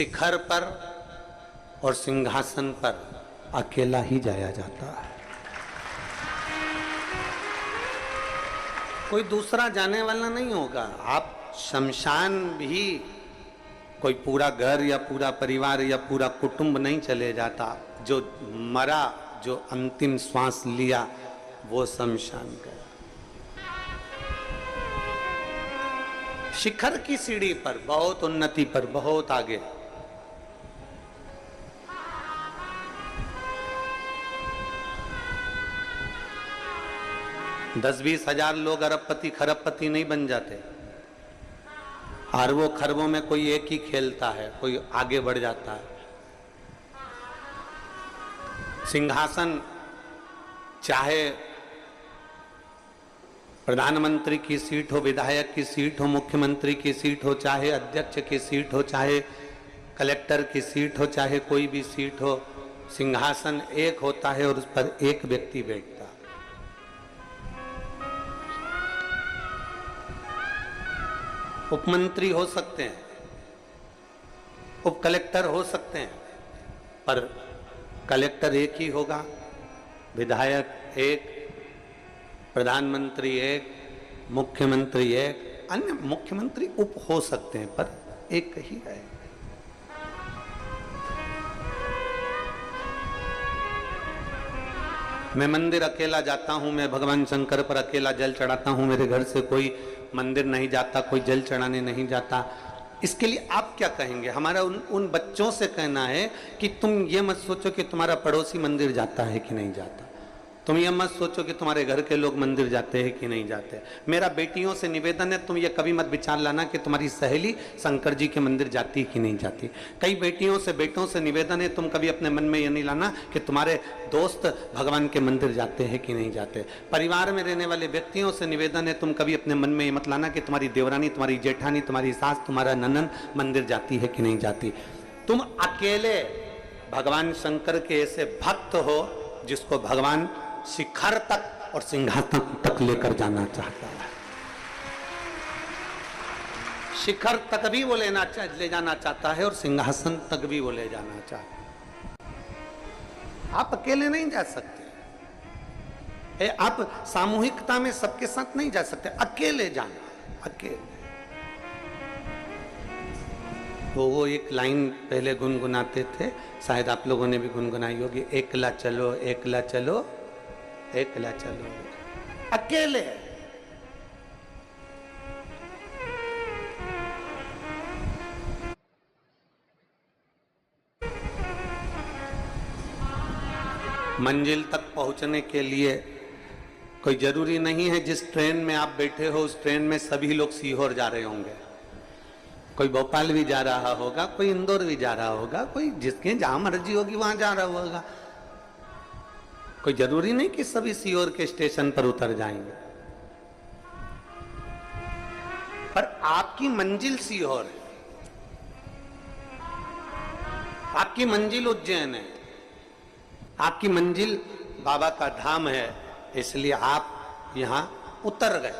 शिखर पर और सिंहासन पर अकेला ही जाया जाता है, कोई दूसरा जाने वाला नहीं होगा। आप शमशान भी कोई पूरा घर या पूरा परिवार या पूरा कुटुंब नहीं चले जाता, जो मरा, जो अंतिम श्वास लिया वो शमशान गया। शिखर की सीढ़ी पर, बहुत उन्नति पर, बहुत आगे, दस 20 हजार लोग अरबपति खरबपति नहीं बन जाते। अरबों खरबों में कोई एक ही खेलता है, कोई आगे बढ़ जाता है। सिंहासन चाहे प्रधानमंत्री की सीट हो, विधायक की सीट हो, मुख्यमंत्री की सीट हो, चाहे अध्यक्ष की सीट हो, चाहे कलेक्टर की सीट हो, चाहे कोई भी सीट हो, सिंहासन एक होता है और उस पर एक व्यक्ति बैठता है। उपमंत्री हो सकते हैं, उप कलेक्टर हो सकते हैं, पर कलेक्टर एक ही होगा, विधायक एक, प्रधानमंत्री एक, मुख्यमंत्री एक, अन्य मुख्यमंत्री उप हो सकते हैं पर एक ही है। मैं मंदिर अकेला जाता हूं, मैं भगवान शंकर पर अकेला जल चढ़ाता हूं, मेरे घर से कोई मंदिर नहीं जाता, कोई जल चढ़ाने नहीं जाता। इसके लिए आप क्या कहेंगे? हमारा उन बच्चों से कहना है कि तुम ये मत सोचो कि तुम्हारा पड़ोसी मंदिर जाता है कि नहीं जाता, तुम ये मत सोचो कि तुम्हारे घर के लोग मंदिर जाते हैं कि नहीं जाते। मेरा बेटियों से निवेदन है, तुम ये कभी मत विचार लाना कि तुम्हारी सहेली शंकर जी के मंदिर जाती है कि नहीं जाती। कई बेटियों से बेटों से निवेदन है, तुम कभी अपने मन में ये नहीं लाना कि तुम्हारे दोस्त भगवान के मंदिर जाते हैं कि नहीं जाते। परिवार में रहने वाले व्यक्तियों से निवेदन है, तुम कभी अपने मन में ये मत लाना कि तुम्हारी देवरानी, तुम्हारी जेठानी, तुम्हारी सास, तुम्हारा ननन मंदिर जाती है कि नहीं जाती। तुम अकेले भगवान शंकर के ऐसे भक्त हो जिसको भगवान शिखर तक और सिंहासन तक लेकर जाना चाहता है। शिखर तक भी वो ले जाना चाहता है और सिंहासन तक भी वो ले जाना चाहता है। आप अकेले नहीं जा सकते, आप सामूहिकता में सबके साथ नहीं जा सकते, अकेले जाना, अकेले। वो एक लाइन पहले गुनगुनाते थे, शायद आप लोगों ने भी गुनगुनाई होगी, एकला चलो एकला चलो एकला चलो, अकेले। मंजिल तक पहुंचने के लिए कोई जरूरी नहीं है जिस ट्रेन में आप बैठे हो उस ट्रेन में सभी लोग सीहोर जा रहे होंगे। कोई भोपाल भी जा रहा होगा, कोई इंदौर भी जा रहा होगा, कोई जिसके जहां मर्जी होगी वहां जा रहा होगा। कोई जरूरी नहीं कि सभी सीहोर के स्टेशन पर उतर जाएंगे, पर आपकी मंजिल सीहोर है, आपकी मंजिल उज्जैन है, आपकी मंजिल बाबा का धाम है। इसलिए आप यहां उतर गए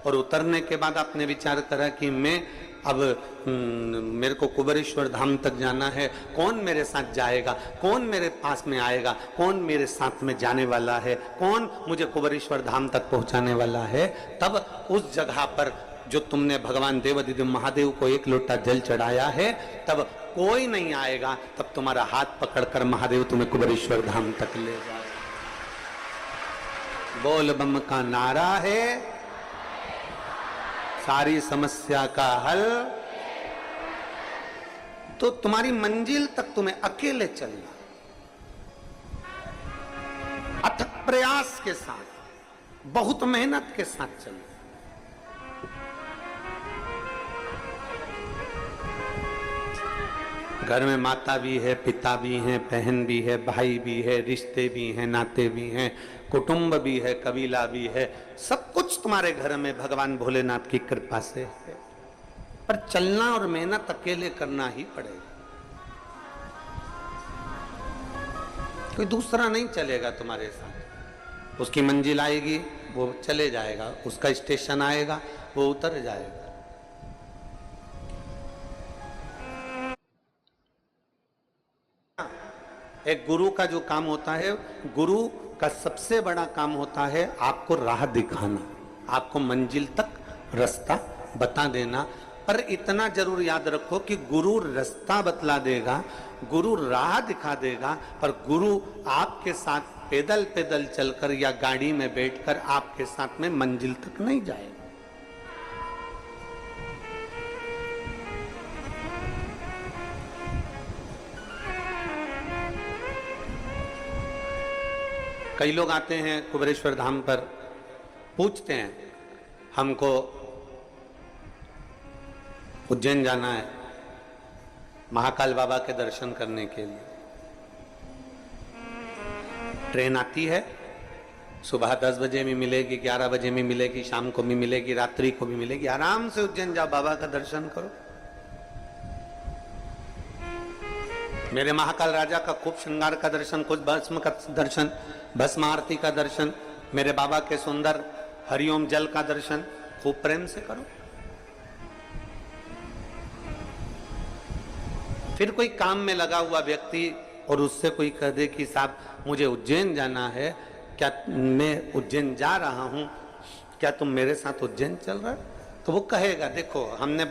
और उतरने के बाद आपने विचार करा कि मैं अब मेरे को कुबेरेश्वर धाम तक जाना है, कौन मेरे साथ जाएगा, कौन मेरे पास में आएगा, कौन मेरे साथ में जाने वाला है, कौन मुझे कुबेरेश्वर धाम तक पहुंचाने वाला है। तब उस जगह पर जो तुमने भगवान देवादिदेव महादेव को एक लोटा जल चढ़ाया है, तब कोई नहीं आएगा, तब तुम्हारा हाथ पकड़कर महादेव तुम्हें कुबेरेश्वर धाम तक ले जाए। बोल बम का नारा है, सारी समस्या का हल। तो तुम्हारी मंजिल तक तुम्हें अकेले चलना, अथक प्रयास के साथ, बहुत मेहनत के साथ चलना। घर में माता भी है, पिता भी हैं, बहन भी है, भाई भी है, रिश्ते भी हैं, नाते भी हैं, कुटुंब भी है, कबीला भी है, सब कुछ तुम्हारे घर में भगवान भोलेनाथ की कृपा से है। पर चलना और मेहनत अकेले करना ही पड़ेगा, कोई दूसरा नहीं चलेगा तुम्हारे साथ। उसकी मंजिल आएगी वो चले जाएगा, उसका स्टेशन आएगा वो उतर जाएगा। एक गुरु का जो काम होता है, गुरु का सबसे बड़ा काम होता है आपको राह दिखाना, आपको मंजिल तक रास्ता बता देना। पर इतना जरूर याद रखो कि गुरु रास्ता बतला देगा, गुरु राह दिखा देगा, पर गुरु आपके साथ पैदल पैदल चलकर या गाड़ी में बैठकर आपके साथ में मंजिल तक नहीं जाएगा। कई लोग आते हैं कुबेरेश्वर धाम पर, पूछते हैं हमको उज्जैन जाना है महाकाल बाबा के दर्शन करने के लिए। ट्रेन आती है, सुबह 10 बजे में मिलेगी, 11 बजे में मिलेगी, शाम को भी मिलेगी, रात्रि को भी मिलेगी। आराम से उज्जैन जाओ, बाबा का दर्शन करो। मेरे महाकाल राजा का खूब श्रृंगार का दर्शन, कुछ भस्म का दर्शन, भस्म आरती का दर्शन, मेरे बाबा के सुंदर हरिओम जल का दर्शन खूब प्रेम से करो। फिर कोई काम में लगा हुआ व्यक्ति और उससे कोई कह दे कि साहब मुझे उज्जैन जाना है, क्या मैं उज्जैन जा रहा हूं, क्या तुम मेरे साथ उज्जैन चल रहे हो? तो वो कहेगा देखो हमने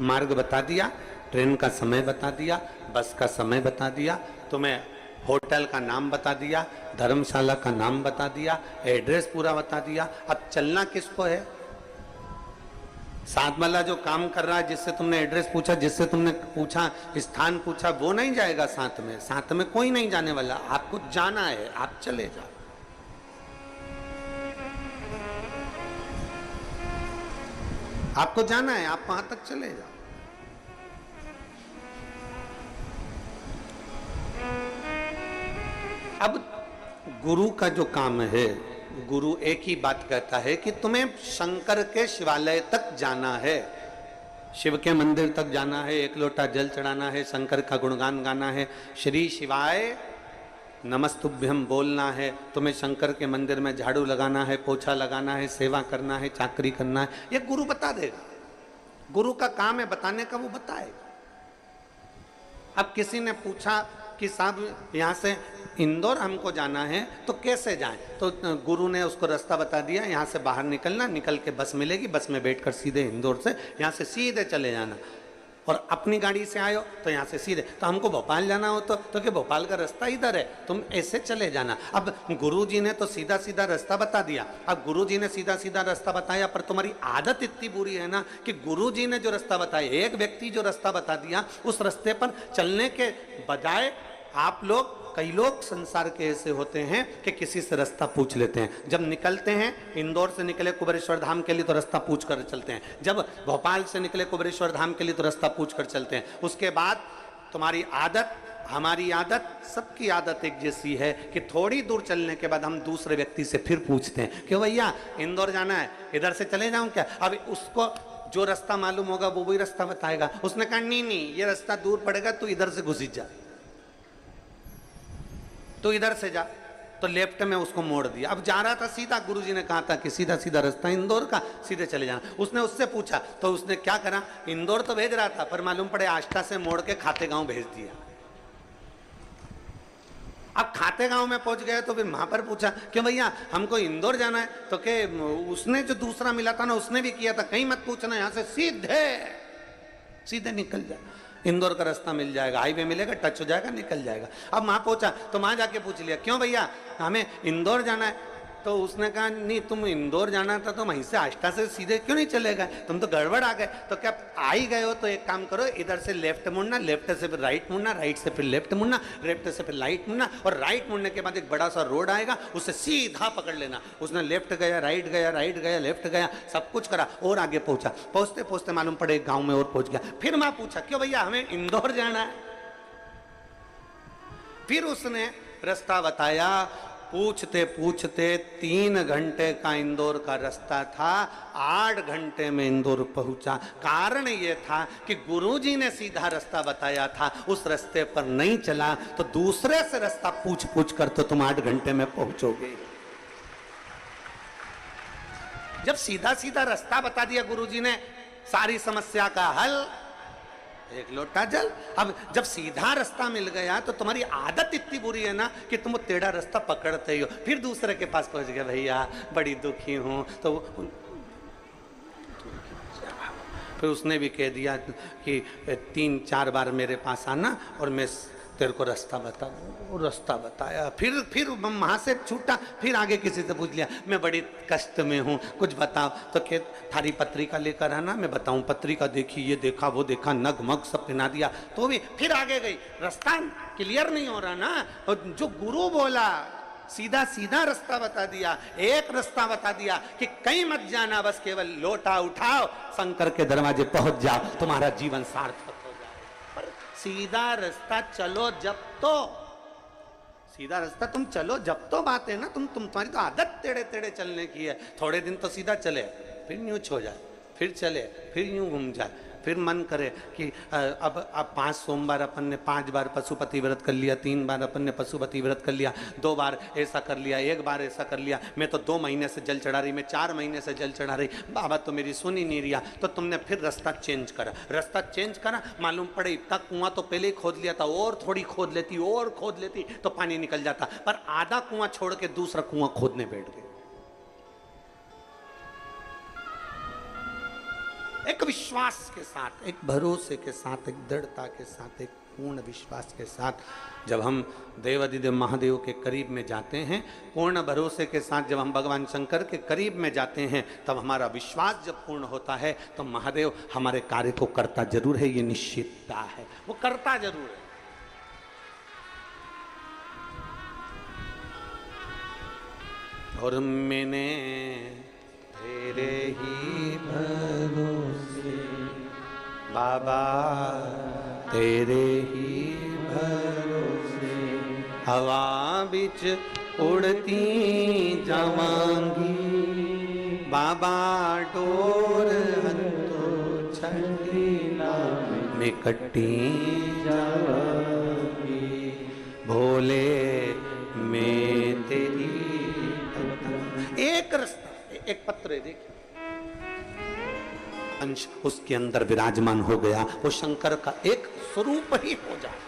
मार्ग बता दिया, ट्रेन का समय बता दिया, बस का समय बता दिया, तुम्हें होटल का नाम बता दिया, धर्मशाला का नाम बता दिया, एड्रेस पूरा बता दिया, अब चलना किसको है? साथ वाला जो काम कर रहा है, जिससे तुमने एड्रेस पूछा, जिससे तुमने पूछा स्थान पूछा, वो नहीं जाएगा साथ में। साथ में कोई नहीं जाने वाला, आपको जाना है, आप चले जाओ। आपको जाना है, आप वहां तक चले जाओ। अब गुरु का जो काम है, गुरु एक ही बात कहता है कि तुम्हें शंकर के शिवालय तक जाना है, शिव के मंदिर तक जाना है, एक लोटा जल चढ़ाना है, शंकर का गुणगान गाना है, श्री शिवाय नमस्तुभ्यम बोलना है, तुम्हें शंकर के मंदिर में झाड़ू लगाना है, पोछा लगाना है, सेवा करना है, चाकरी करना है, ये गुरु बता देगा। गुरु का काम है बताने का, वो बताएगा। अब किसी ने पूछा कि साहब यहाँ से इंदौर हमको जाना है तो कैसे जाएं? तो गुरु ने उसको रास्ता बता दिया, यहाँ से बाहर निकलना, निकल के बस मिलेगी, बस में बैठकर सीधे इंदौर से यहाँ से सीधे चले जाना। और अपनी गाड़ी से आयो तो यहाँ से सीधे, तो हमको भोपाल जाना हो तो कि भोपाल का रास्ता इधर है, तुम ऐसे चले जाना। अब गुरुजी ने तो सीधा सीधा रास्ता बता दिया। अब गुरुजी ने सीधा सीधा रास्ता बताया, पर तुम्हारी आदत इतनी बुरी है ना कि गुरुजी ने जो रास्ता बताया, एक व्यक्ति जो रास्ता बता दिया, उस रास्ते पर चलने के बजाय आप लोग, कई लोग संसार के ऐसे होते हैं कि किसी से रास्ता पूछ लेते हैं। जब निकलते हैं, इंदौर से निकले कुबेरेश्वर धाम के लिए तो रास्ता पूछ कर चलते हैं, जब भोपाल से निकले कुबेरेश्वर धाम के लिए तो रास्ता पूछ कर चलते हैं। उसके बाद तुम्हारी आदत, हमारी आदत, सबकी आदत एक जैसी है कि थोड़ी दूर चलने के बाद हम दूसरे व्यक्ति से फिर पूछते हैं कि भैया इंदौर जाना है, इधर से चले जाऊं क्या? अब उसको जो रास्ता मालूम होगा वो वही रास्ता बताएगा। उसने कहा नहीं, ये रास्ता दूर पड़ेगा, तू इधर से घुस जा, तो इधर से जा, तो लेफ्ट में उसको मोड़ दिया। अब जा रहा था सीधा, गुरुजी ने कहा था कि सीधा सीधा रास्ता इंदौर का, सीधे चले जाना। उसने उससे पूछा तो उसने क्या करा, इंदौर तो भेज रहा था पर मालूम पड़े आष्टा से मोड़ के खाते गांव भेज दिया। अब खाते गांव में पहुंच गए तो फिर वहां पर पूछा कि भैया हमको इंदौर जाना है, तो के उसने जो दूसरा मिला था ना उसने भी किया था, कहीं मत पूछना, यहां से सीधे सीधे निकल जाए, इंदौर का रास्ता मिल जाएगा, हाईवे मिलेगा, टच हो जाएगा, निकल जाएगा। अब वहां पहुंचा तो वहां जाके पूछ लिया क्यों भैया हमें इंदौर जाना है? तो उसने कहा नहीं, तुम इंदौर जाना था तो वहीं से आष्टा से सीधे क्यों नहीं चले गए, तुम तो गड़बड़ आ गए। तो क्या आ ही गए हो तो एक काम करो, इधर से लेफ्ट मुड़ना, लेफ्ट से फिर राइट मुड़ना, राइट से फिर लेफ्ट मुड़ना, लेफ्ट से फिर राइट मुड़ना, और राइट मुड़ने के बाद एक बड़ा सा रोड आएगा, उससे सीधा पकड़ लेना। उसने लेफ्ट गया, राइट गया, राइट गया, लेफ्ट गया, सब कुछ करा और आगे पहुंचा। पहुंचते पहुंचते मालूम पड़े एक गाँव में और पहुंच गया। फिर मैं पूछा क्यों भैया हमें इंदौर जाना है? फिर उसने रास्ता बताया। पूछते पूछते 3 घंटे का इंदौर का रास्ता था, 8 घंटे में इंदौर पहुंचा। कारण यह था कि गुरुजी ने सीधा रास्ता बताया था, उस रास्ते पर नहीं चला तो दूसरे से रास्ता पूछ पूछ कर तो तुम 8 घंटे में पहुंचोगे। जब सीधा सीधा रास्ता बता दिया गुरुजी ने, सारी समस्या का हल, एक लोटा जल। अब जब सीधा रास्ता मिल गया तो तुम्हारी आदत इतनी बुरी है ना कि तुम वो टेढ़ा रास्ता पकड़ते ही हो। फिर दूसरे के पास पहुंच गए, भैया बड़ी दुखी हूं, तो फिर उसने भी कह दिया कि 3-4 बार मेरे पास आना और मैं तेरे को रास्ता बता दूं। वो रास्ता बताया, फिर वहां से छूटा, फिर आगे किसी से पूछ लिया, मैं बड़ी कष्ट में हूँ, कुछ बताओ। तो क्या थारी पत्रिका लेकर आना, मैं बताऊं। पत्रिका देखी, ये देखा वो देखा, नगमग सब पिना दिया, तो भी फिर आगे गई। रास्ता क्लियर नहीं हो रहा ना। और जो गुरु बोला सीधा सीधा रास्ता बता दिया, एक रास्ता बता दिया कि कहीं मत जाना, बस केवल लोटा उठाओ, शंकर के दरवाजे पहुंच जाओ, तुम्हारा जीवन सार्थक हो जाए। पर सीधा रास्ता चलो जब तो, सीधा रास्ता तुम चलो जब तो बात है ना। तुम्हारी तो आदत टेढ़े टेढ़े चलने की है। थोड़े दिन तो सीधा चले, फिर यूं छो जाए, फिर चले, फिर यूं घूम जाए, फिर मन करे कि अब 5 सोमवार अपन ने 5 बार पशुपति व्रत कर लिया, 3 बार अपन ने पशुपति व्रत कर लिया, 2 बार ऐसा कर लिया, 1 बार ऐसा कर लिया। मैं तो 2 महीने से जल चढ़ा रही, मैं 4 महीने से जल चढ़ा रही, बाबा तो मेरी सुन ही नहीं रिया। तो तुमने फिर रास्ता चेंज करा, रास्ता चेंज करा, मालूम पड़े इतना कुआं तो पहले ही खोद लिया था, और थोड़ी खोद लेती और खोद लेती तो पानी निकल जाता, पर आधा कुआं छोड़ के दूसरा कुआं खोदने बैठ गए। एक विश्वास के साथ, एक भरोसे के साथ, एक दृढ़ता के साथ, एक पूर्ण विश्वास के साथ जब हम देवाधिदेव महादेव के करीब में जाते हैं, पूर्ण भरोसे के साथ जब हम भगवान शंकर के करीब में जाते हैं, तब हमारा विश्वास जब पूर्ण होता है तो महादेव हमारे कार्य को करता जरूर है, ये निश्चितता है, वो करता जरूर है। और मैंने तेरे ही भरोसे बाबा, तेरे ही भरोसे हवा बिच उड़ती जावांगी, बाबा डोर हंतो छठी निकटी जावांगी, भोले मैं तेरी। एक रास्ता, एक पत्र है, देखिए अंश उसके अंदर विराजमान हो गया, वो शंकर का एक स्वरूप ही हो जाए।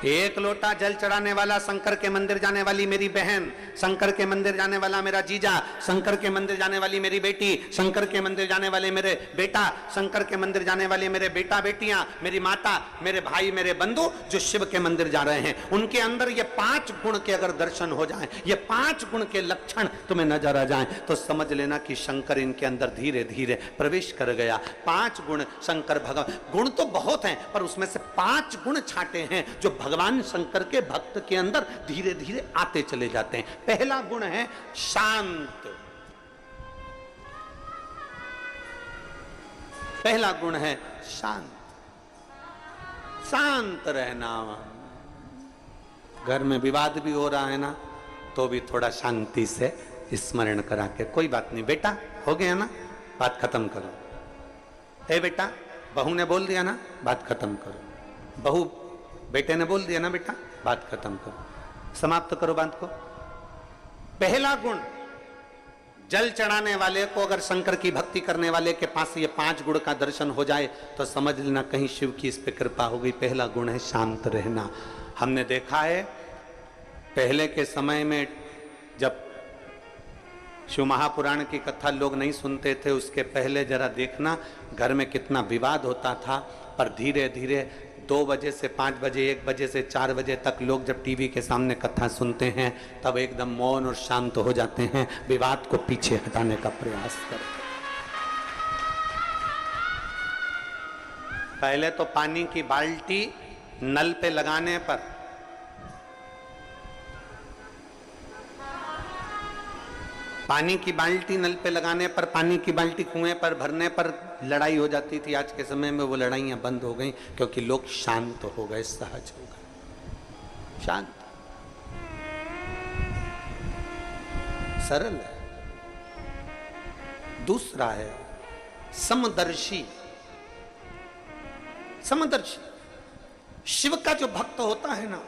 एक लोटा जल चढ़ाने वाला शंकर के मंदिर जाने वाली मेरी बहन, शंकर के मंदिर जाने वाला मेरा जीजा, शंकर के मंदिर जाने वाली मेरी बेटी, शंकर के मंदिर जाने वाले मेरे बेटा, शंकर के मंदिर जाने वाले मेरे बेटा बेटियां, मेरी माता, मेरे भाई, मेरे बंधु जो शिव के मंदिर जा रहे हैं, उनके अंदर ये 5 गुण के अगर दर्शन हो जाएं, ये 5 गुण के लक्षण तुम्हें नजर आ जाएं, तो समझ लेना कि शंकर इनके अंदर धीरे धीरे प्रवेश कर गया। 5 गुण शंकर भगवान, गुण तो बहुत हैं पर उसमें से 5 गुण छाटे हैं जो भगवान शंकर के भक्त के अंदर धीरे धीरे आते चले जाते हैं। पहला गुण है शांत। पहला गुण है शांत, शांत रहना। घर में विवाद भी हो रहा है ना, तो भी थोड़ा शांति से स्मरण करा के, कोई बात नहीं बेटा, हो गया ना, बात खत्म करो। ए बेटा, बहू ने बोल दिया ना, बात खत्म करो। बहू बेटे ने बोल दिया ना बेटा, बात खत्म करो, समाप्त करो बात को। पहला गुण, जल चढ़ाने वाले को अगर शंकर की भक्ति करने वाले के पास ये 5 गुण का दर्शन हो जाए तो समझ लेना कहीं शिव की इस पे कृपा हो गई। पहला गुण है शांत रहना। हमने देखा है पहले के समय में जब शिव महापुराण की कथा लोग नहीं सुनते थे, उसके पहले जरा देखना घर में कितना विवाद होता था, पर धीरे धीरे 2 बजे से 5 बजे, 1 बजे से 4 बजे तक लोग जब टीवी के सामने कथा सुनते हैं तब एकदम मौन और शांत हो जाते हैं, विवाद को पीछे हटाने का प्रयास करते हैं। पहले तो पानी की बाल्टी नल पे लगाने पर, पानी की बाल्टी नल पे लगाने पर, पानी की बाल्टी कुएं पर भरने पर लड़ाई हो जाती थी। आज के समय में वो लड़ाइयां बंद हो गई क्योंकि लोग शांत हो गए, सहज हो गए, शांत, सरल है। दूसरा है समदर्शी। समदर्शी शिव का जो भक्त होता है ना,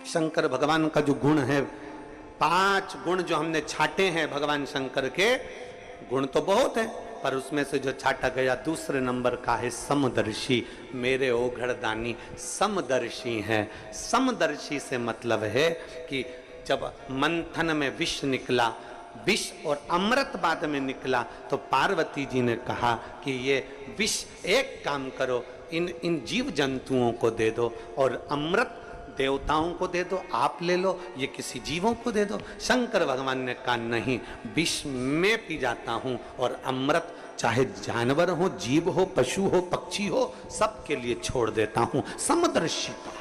शंकर भगवान का जो गुण है, 5 गुण जो हमने छाटे हैं भगवान शंकर के, गुण तो बहुत हैं पर उसमें से जो छाटा गया दूसरे नंबर का है समदर्शी। मेरे ओघड़दानी समदर्शी हैं। समदर्शी से मतलब है कि जब मंथन में विष निकला, विष और अमृत बाद में निकला, तो पार्वती जी ने कहा कि ये विष एक काम करो, इन जीव जंतुओं को दे दो और अमृत देवताओं को दे दो, आप ले लो, ये किसी जीवों को दे दो। शंकर भगवान ने कहा नहीं, विष मैं पी जाता हूं और अमृत चाहे जानवर हो, जीव हो, पशु हो, पक्षी हो, सबके लिए छोड़ देता हूं। समदर्शिता।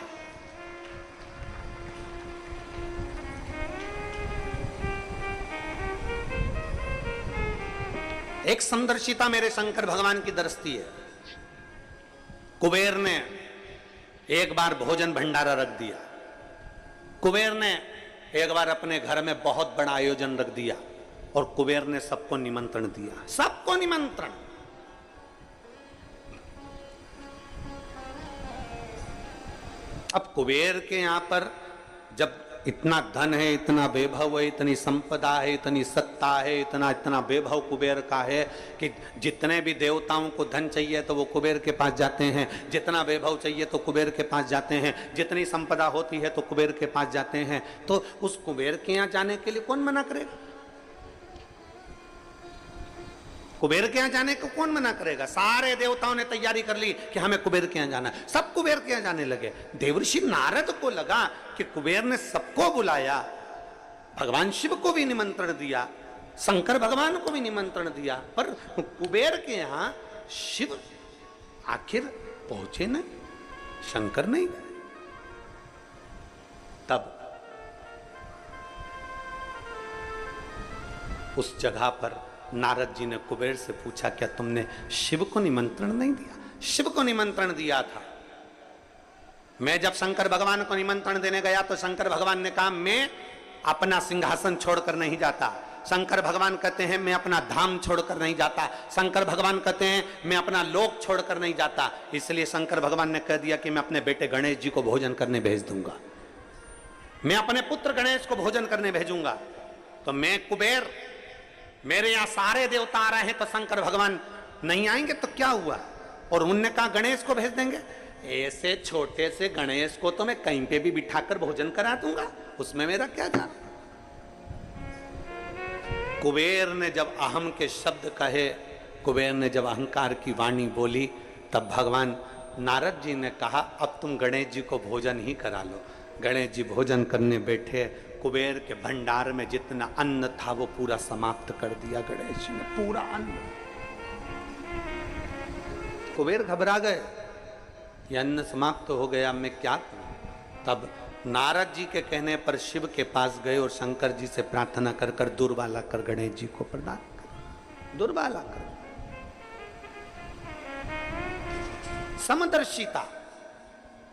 एक समदर्शिता मेरे शंकर भगवान की दृष्टि है। कुबेर ने एक बार भोजन भंडारा रख दिया। कुबेर ने एक बार अपने घर में बहुत बड़ा आयोजन रख दिया और कुबेर ने सबको निमंत्रण दिया, सबको निमंत्रण। अब कुबेर के यहां पर जब इतना धन है, इतना वैभव है, इतनी संपदा है, इतनी सत्ता है, इतना वैभव कुबेर का है कि जितने भी देवताओं को धन चाहिए तो वो कुबेर के पास जाते हैं, जितना वैभव चाहिए तो कुबेर के पास जाते हैं, जितनी संपदा होती है तो कुबेर के पास जाते हैं। तो उस कुबेर के यहाँ जाने के लिए कौन मना करेगा? कुबेर के यहाँ जाने को कौन मना करेगा? सारे देवताओं ने तैयारी कर ली कि हमें कुबेर के यहाँ जाना है, सब कुबेर के यहाँ जाने लगे। देवर्षि नारद को लगा कि कुबेर ने सबको बुलाया, भगवान शिव को भी निमंत्रण दिया, शंकर भगवान को भी निमंत्रण दिया, पर कुबेर के यहाँ शिव आखिर पहुंचे नहीं, शंकर नहीं गए। तब उस जगह पर नारद जी ने कुबेर से पूछा, क्या तुमने शिव को निमंत्रण नहीं दिया? शिव को निमंत्रण दिया था। मैं जब शंकर भगवान को निमंत्रण देने गया तो शंकर भगवान ने कहा मैं अपना सिंहासन छोड़कर नहीं जाता। शंकर भगवान कहते हैं मैं अपना धाम छोड़कर नहीं जाता। शंकर भगवान कहते हैं मैं अपना लोक छोड़कर नहीं जाता। इसलिए शंकर भगवान ने कह दिया कि मैं अपने बेटे गणेश जी को भोजन करने भेज दूंगा, मैं अपने पुत्र गणेश को भोजन करने भेजूंगा। तो मैं कुबेर, मेरे यहां सारे देवता आ रहे हैं तो शंकर भगवान नहीं आएंगे तो क्या हुआ? और उनने कहा गणेश को भेज देंगे। ऐसे छोटे से गणेश को तो मैं कहीं पे भी बिठाकर भोजन करा दूंगा, उसमें मेरा क्या जाना। कुबेर ने जब अहम के शब्द कहे, कुबेर ने जब अहंकार की वाणी बोली, तब भगवान नारद जी ने कहा अब तुम गणेश जी को भोजन ही करा लो। गणेश जी भोजन करने बैठे, कुबेर के भंडार में जितना अन्न था वो पूरा समाप्त कर दिया गणेश जी ने, पूरा अन्न। कुबेर घबरा गए, ये अन्न समाप्त हो गया, मैं क्या करूं? तब नारद जी के कहने पर शिव के पास गए और शंकर जी से प्रार्थना कर कर दुर्वा कर गणेश जी को प्रदान कर, दुर्वा कर। समदर्शिता,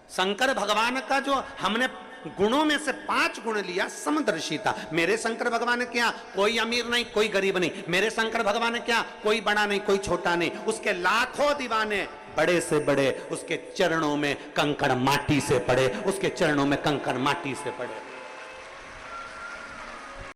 शंकर भगवान का जो हमने गुणों में से 5 गुण लिया, समदर्शिता। मेरे शंकर भगवान क्या कोई अमीर नहीं, कोई गरीब नहीं। मेरे शंकर भगवान क्या कोई बड़ा नहीं, कोई छोटा नहीं। उसके लाखों दीवाने, बड़े से बड़े, उसके चरणों में कंकड़ माटी से पड़े, उसके चरणों में कंकड़ माटी से पड़े।